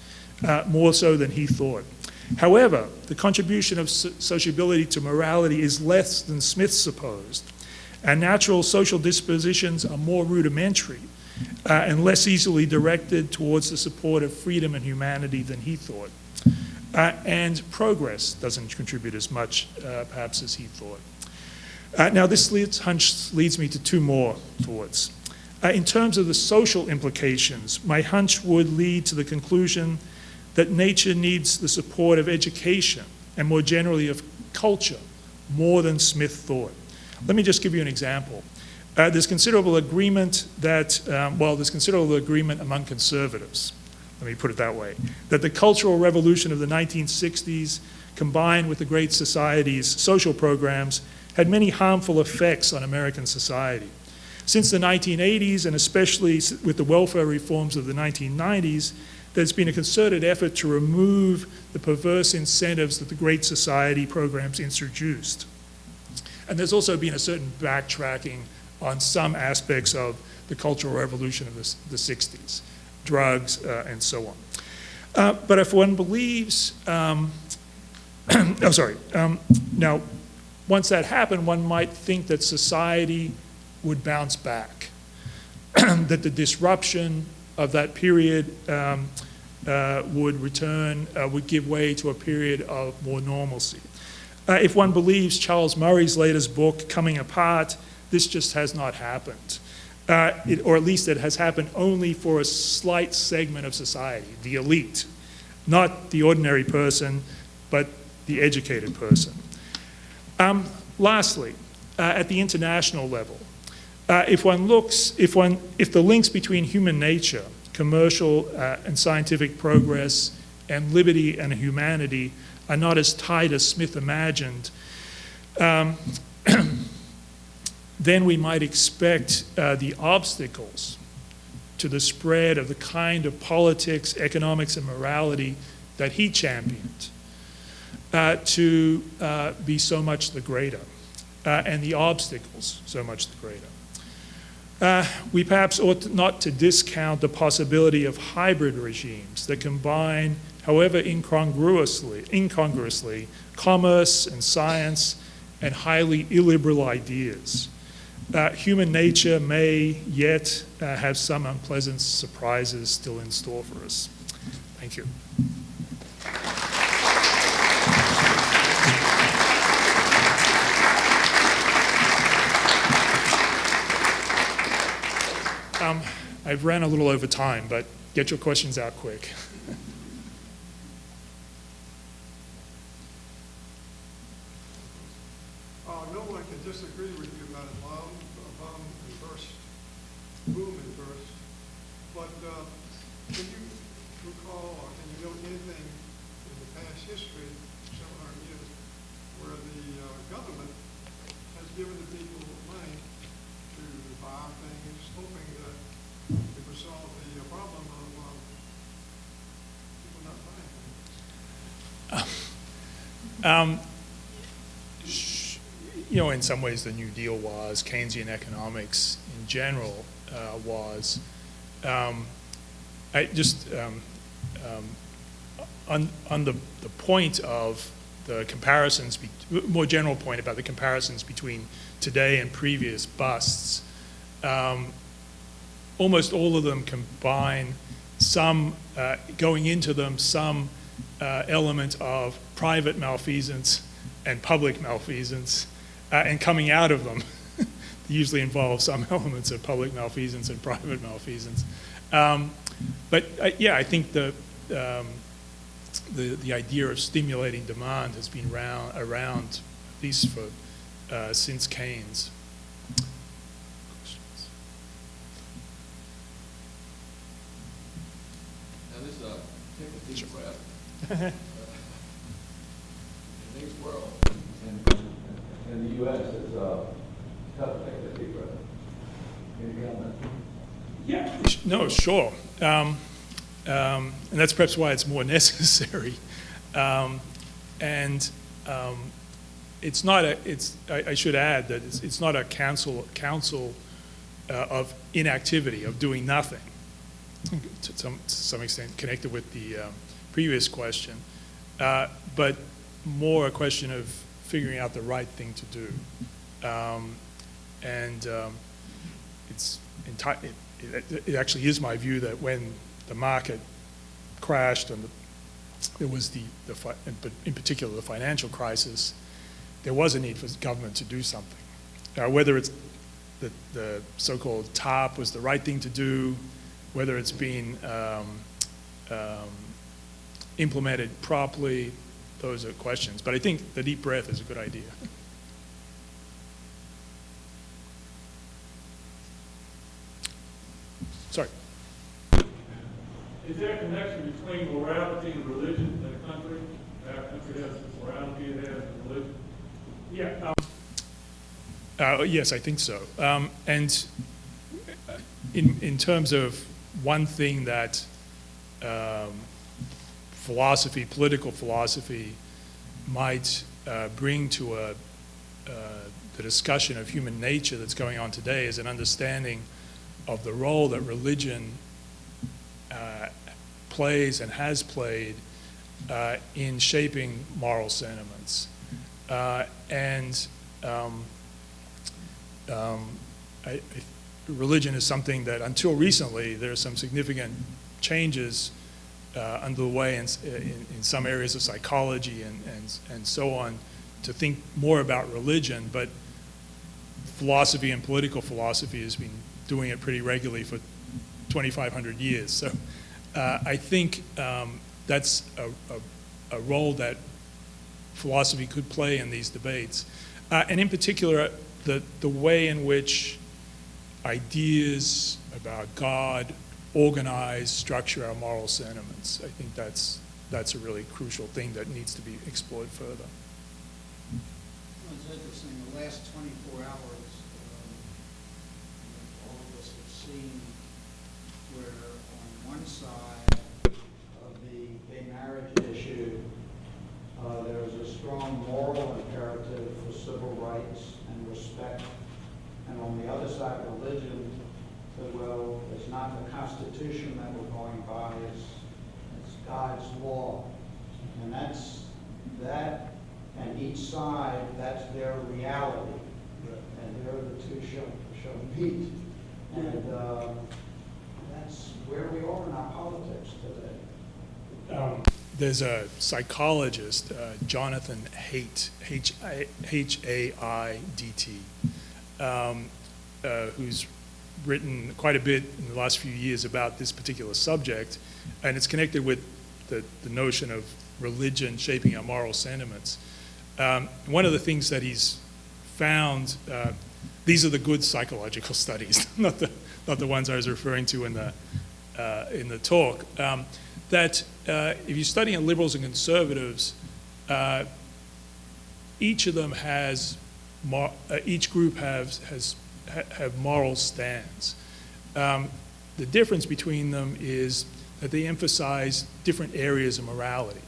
more so than he thought. However, the contribution of sociability to morality is less than Smith supposed, and natural social dispositions are more rudimentary and less easily directed towards the support of freedom and humanity than he thought. And progress doesn't contribute as much, perhaps, as he thought. Now, this hunch leads me to two more thoughts. In terms of the social implications, my hunch would lead to the conclusion that nature needs the support of education and more generally of culture more than Smith thought. Let me just give you an example. There's considerable agreement there's considerable agreement among conservatives, let me put it that way, that the Cultural Revolution of the 1960s combined with the Great Society's social programs had many harmful effects on American society. Since the 1980s, and especially with the welfare reforms of the 1990s, there's been a concerted effort to remove the perverse incentives that the Great Society programs introduced. And there's also been a certain backtracking on some aspects of the Cultural Revolution of the 60s, drugs and so on. But if one believes, now once that happened, one might think that society would bounce back, that the disruption of that period would give way to a period of more normalcy. If one believes Charles Murray's latest book, Coming Apart, this just has not happened. Or at least it has happened only for a slight segment of society, the elite, not the ordinary person, but the educated person. Lastly, at the international level, if the links between human nature, commercial and scientific progress, and liberty and humanity are not as tight as Smith imagined, then we might expect the obstacles to the spread of the kind of politics, economics, and morality that he championed to be so much the greater, and the obstacles so much the greater. We perhaps ought not to discount the possibility of hybrid regimes that combine, however incongruously, commerce and science and highly illiberal ideas. Human nature may yet have some unpleasant surprises still in store for us. Thank you. I've ran a little over time, but get your questions out quick. No one can disagree with you about a bomb and burst, boom and burst. But can you recall or can you know anything in the past history, several hundred years, where the government has given the people money to buy things, hoping that it would solve the problem of people not buying things? In some ways the New Deal was, Keynesian economics in general was. On the point of the comparisons, more general point about the comparisons between today and previous busts, almost all of them combine some, going into them, some element of private malfeasance and public malfeasance, and coming out of them usually involve some elements of public malfeasance and private malfeasance. But I think the idea of stimulating demand has been around at least for since Keynes. Now this is a deep breath. In today's world, and in the U.S., it's tough to take a deep breath. Can you comment? Yeah. No, sure. And that's perhaps why it's more necessary. It's not I should add that it's not a council of inactivity, of doing nothing, to some extent connected with the previous question, but more a question of figuring out the right thing to do. It actually is my view that when the market crashed and there was in particular the financial crisis, there was a need for government to do something. whether it's the so-called TARP was the right thing to do, whether it's been implemented properly, those are questions. But I think the deep breath is a good idea. Sorry. Is there a connection between morality and religion in a country? Our country has morality, it has religion. Yeah. Yes, I think so. And in terms of one thing that philosophy, political philosophy, might bring to the discussion of human nature that's going on today is an understanding of the role that religion plays and has played in shaping moral sentiments. Religion is something that until recently there are some significant changes underway in some areas of psychology and so on to think more about religion, but philosophy and political philosophy has been doing it pretty regularly for 2,500 years. So I think that's a role that philosophy could play in these debates. And in particular, the way in which ideas about God organize, structure our moral sentiments. I think that's a really crucial thing that needs to be explored further. Well, it's interesting. The last 24 hours, all of us have seen where on one side of the gay marriage issue, there is a strong moral imperative for civil rights and respect. And on the other side, religion said, well, it's not the Constitution that we're going by, it's God's law. And that's that, and each side, that's their reality. And there the two shall meet. And that's where we are in our politics today. There's a psychologist, Jonathan Haidt, H-A-I-D-T, who's written quite a bit in the last few years about this particular subject, and it's connected with the notion of religion shaping our moral sentiments. One of the things that he's found, these are the good psychological studies, not the ones I was referring to in the talk, that if you study liberals and conservatives, each of them has, each group have moral stands. The difference between them is that they emphasize different areas of morality.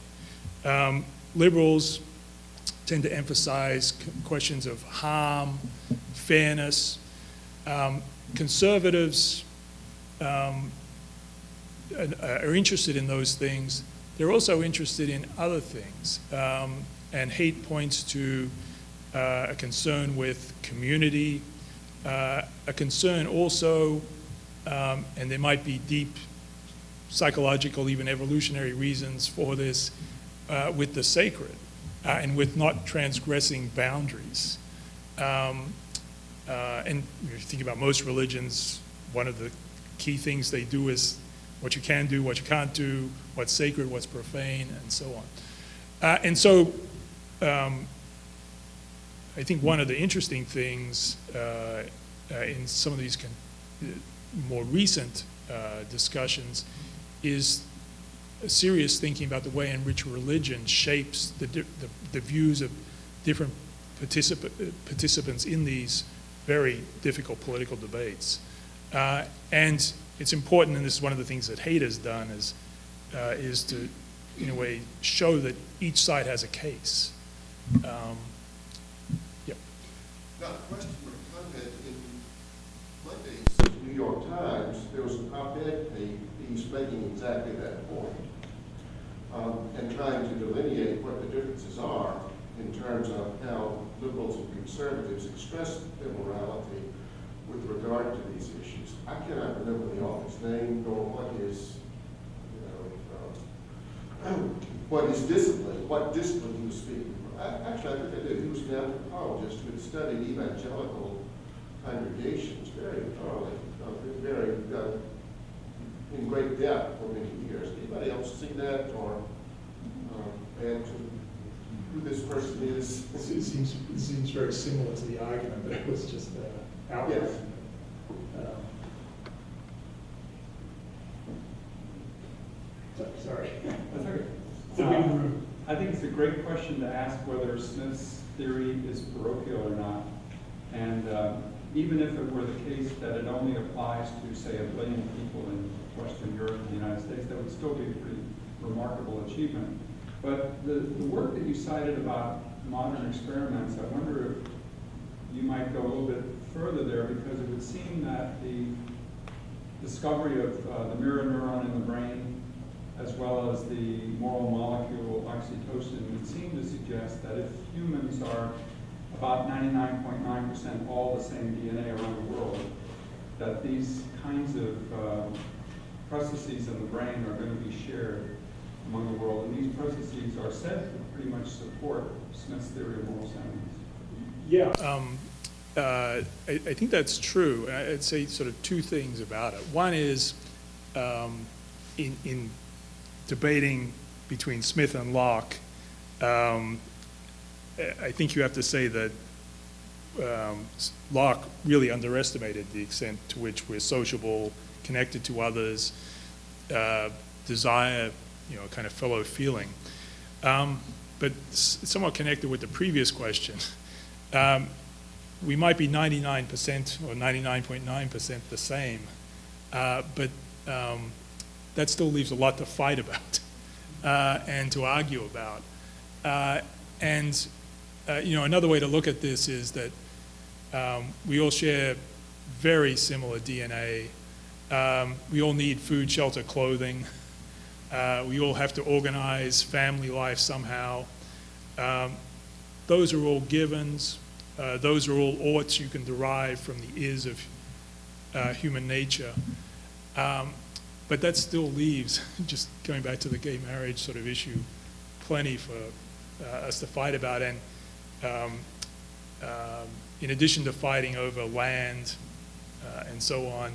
Liberals tend to emphasize questions of harm, fairness. Conservatives are interested in those things. They're also interested in other things. And Haidt points to a concern with community, a concern also, and there might be deep psychological, even evolutionary reasons for this, with the sacred and with not transgressing boundaries. And if you think about most religions, one of the key things they do is what you can do, what you can't do, what's sacred, what's profane, and so on. And so I think one of the interesting things in some of these more recent discussions is a serious thinking about the way in which religion shapes the views of different participants in these very difficult political debates. And it's important, and this is one of the things that Haidt has done, is to, in a way, show that each side has a case. Yep. Now, a question or comment. In Monday's New York Times, there was an op-ed piece making exactly that point, and trying to delineate what the differences are in terms of how liberals and conservatives express their morality with regard to these issues. I cannot remember the author's name nor what discipline he was speaking from. Actually, I think I do. He was an anthropologist who had studied evangelical congregations very thoroughly, very in great depth for many years. Anybody else see that or add to who this person is? It seems very similar to the argument that was just outlined. Yes. Sorry. That's okay. I think it's a great question to ask whether Smith's theory is parochial or not. And even if it were the case that it only applies to, say, 1 billion people in Western Europe and the United States, that would still be a pretty remarkable achievement. But the work that you cited about modern experiments, I wonder if you might go a little bit further there, because it would seem that the discovery of the mirror neuron in the brain, as well as the moral molecule oxytocin, would seem to suggest that if humans are about 99.9% all the same DNA around the world, that these kinds of processes in the brain are going to be shared among the world. And these processes are said to pretty much support Smith's theory of moral sentiments. Yeah, I think that's true. I'd say sort of two things about it. One is in debating between Smith and Locke, I think you have to say that Locke really underestimated the extent to which we're sociable, connected to others, desire, kind of fellow feeling. But somewhat connected with the previous question, we might be 99% or 99.9% the same, but that still leaves a lot to fight about and to argue about. Another way to look at this is that we all share very similar DNA. We all need food, shelter, clothing. We all have to organize family life somehow. Those are all givens. Those are all oughts you can derive from the is of human nature. But that still leaves, just going back to the gay marriage sort of issue, plenty for us to fight about. And in addition to fighting over land and so on,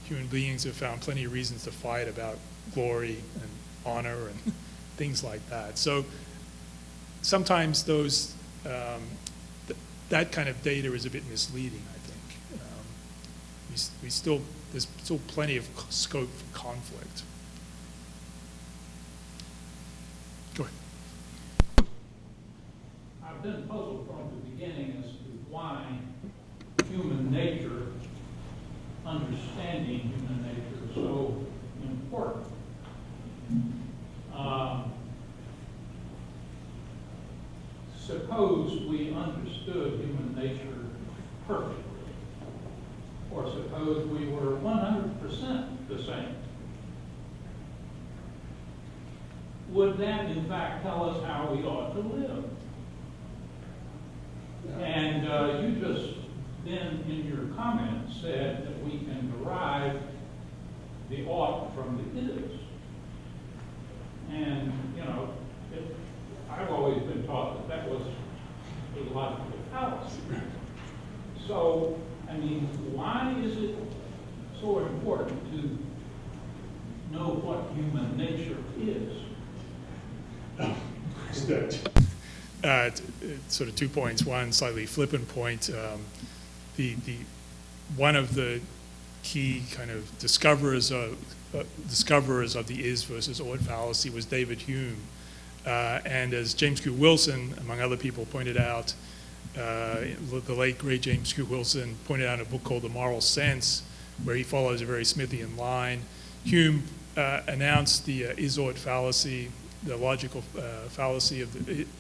human beings have found plenty of reasons to fight about glory and honor and things like that. So sometimes those that kind of data is a bit misleading, I think. There's still plenty of scope for conflict. Go ahead. I've been puzzled from the beginning as to why human nature, understanding human nature, is so important. Suppose we understood human nature perfectly, or suppose we were 100% the same. Would that, in fact, tell us how we ought to live? And you just then, in your comments, said that we can derive the ought from the is. And, I've always been taught that was a logical fallacy. So, why is it so important to know what human nature is? Sort of 2 points. One slightly flippant point. One of the key kind of discoverers of the is versus ought fallacy was David Hume. And as James Q. Wilson, among other people, pointed out, the late, great James Q. Wilson pointed out in a book called The Moral Sense, where he follows a very Smithian line. Hume announced the is-ought fallacy, the logical fallacy of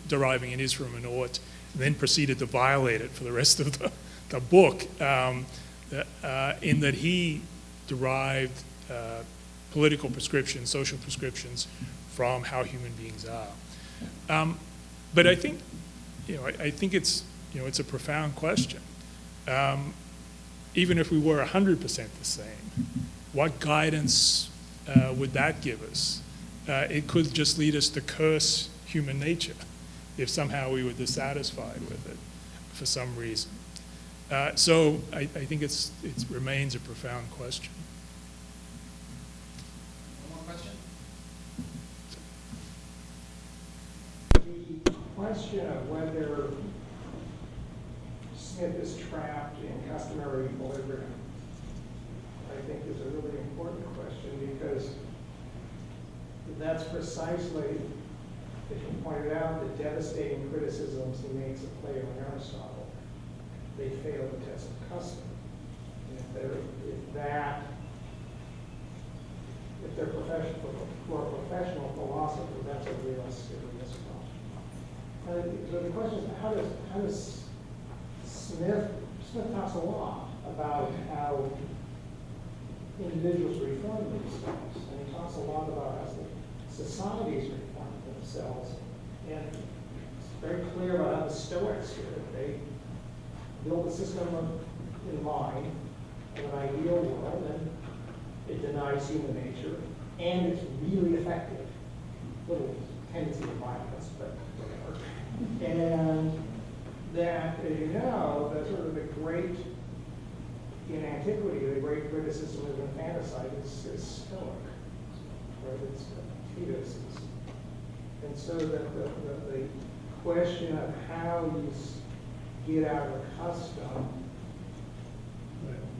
deriving an is from an ought, and then proceeded to violate it for the rest of the book, in that he derived political prescriptions, social prescriptions, from how human beings are. But I think, I think it's a profound question. Even if we were 100% the same, what guidance would that give us? It could just lead us to curse human nature. if somehow we were dissatisfied with it for some reason. So I think it remains a profound question. One more question? The question of whether Smith is trapped in customary equilibrium, I think is a really important question, because that's precisely, as you pointed out, the devastating criticisms he makes of Plato and Aristotle. They fail the test of custom. And if they're professional, for a professional philosopher, that's a real serious problem. So the question is, how does Smith talks a lot about how individuals reform themselves, and he talks a lot about how societies reform themselves, and it's very clear about how the Stoics did it. They build a system in mind of an ideal world, and it denies human nature, and it's really effective. Little tendency of violence, but whatever. And that, as you know, the sort of the great, in antiquity, the great criticism of infanticide is Stoic, right? It's Epictetus. And so the question of how you get out of a custom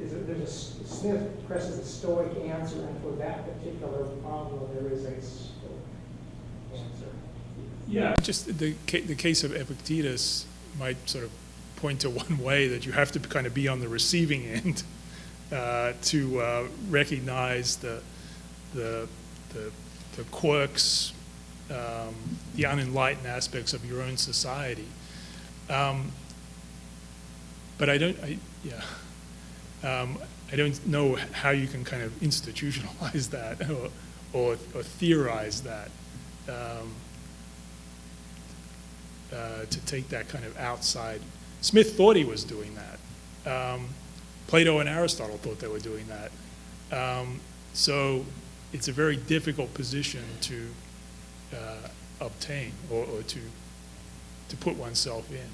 is that Smith presses a Stoic answer, and for that particular problem, there is a Stoic answer. Yeah, just the case of Epictetus might sort of point to one way that you have to kind of be on the receiving end to recognize the quirks, the unenlightened aspects of your own society. But I don't know how you can kind of institutionalize that or theorize that. To take that kind of outside. Smith thought he was doing that. Plato and Aristotle thought they were doing that. So it's a very difficult position to obtain or to put oneself in.